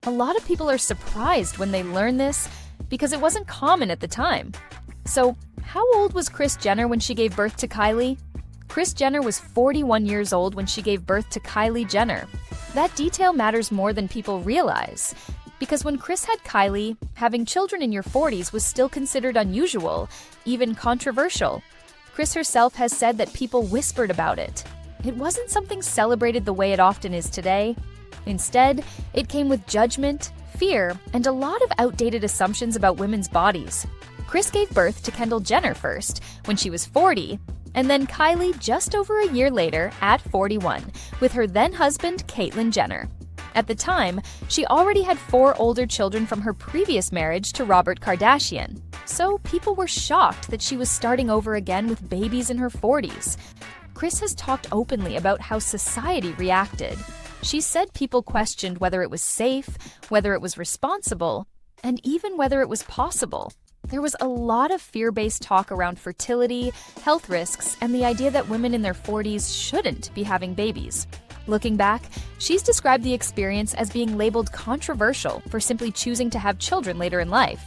A lot of people are surprised when they learn this because it wasn't common at the time. So, how old was Kris Jenner when she gave birth to Kylie? Kris Jenner was 41 years old when she gave birth to Kylie Jenner. That detail matters more than people realize, because when Kris had Kylie, having children in your 40s was still considered unusual, even controversial. Kris herself has said that people whispered about it. It wasn't something celebrated the way it often is today. Instead, it came with judgment, fear, and a lot of outdated assumptions about women's bodies. Kris gave birth to Kendall Jenner first, when she was 40, and then Kylie just over a year later at 41, with her then-husband Caitlyn Jenner. At the time, she already had 4 older children from her previous marriage to Robert Kardashian, so people were shocked that she was starting over again with babies in her 40s. Kris has talked openly about how society reacted. She said people questioned whether it was safe, whether it was responsible, and even whether it was possible. There was a lot of fear-based talk around fertility, health risks, and the idea that women in their 40s shouldn't be having babies. Looking back, she's described the experience as being labeled controversial for simply choosing to have children later in life.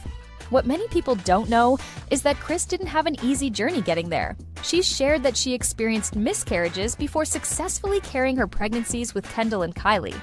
What many people don't know is that Kris didn't have an easy journey getting there. She's shared that she experienced miscarriages before successfully carrying her pregnancies with Kendall and Kylie.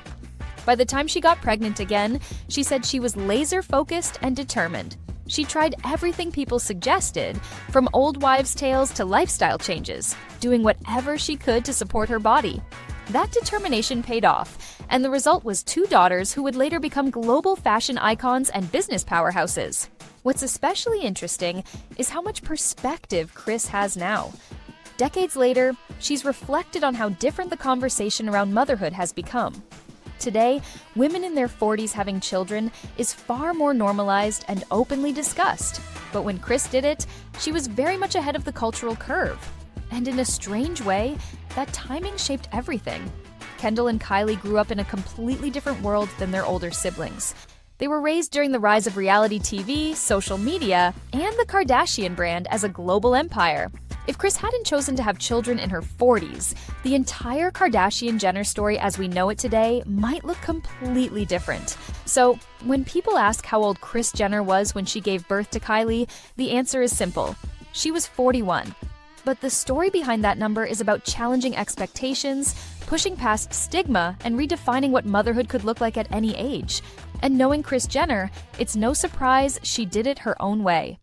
By the time she got pregnant again, she said she was laser-focused and determined. She tried everything people suggested, from old wives' tales to lifestyle changes, doing whatever she could to support her body. That determination paid off, and the result was 2 daughters who would later become global fashion icons and business powerhouses. What's especially interesting is how much perspective Kris has now. Decades later, she's reflected on how different the conversation around motherhood has become. Today, women in their 40s having children is far more normalized and openly discussed. But when Kris did it, she was very much ahead of the cultural curve. And in a strange way, that timing shaped everything. Kendall and Kylie grew up in a completely different world than their older siblings. They were raised during the rise of reality TV, social media, and the Kardashian brand as a global empire. If Kris hadn't chosen to have children in her 40s, the entire Kardashian-Jenner story as we know it today might look completely different. So, when people ask how old Kris Jenner was when she gave birth to Kylie, the answer is simple. She was 41. But the story behind that number is about challenging expectations, pushing past stigma, and redefining what motherhood could look like at any age. And knowing Kris Jenner, it's no surprise she did it her own way.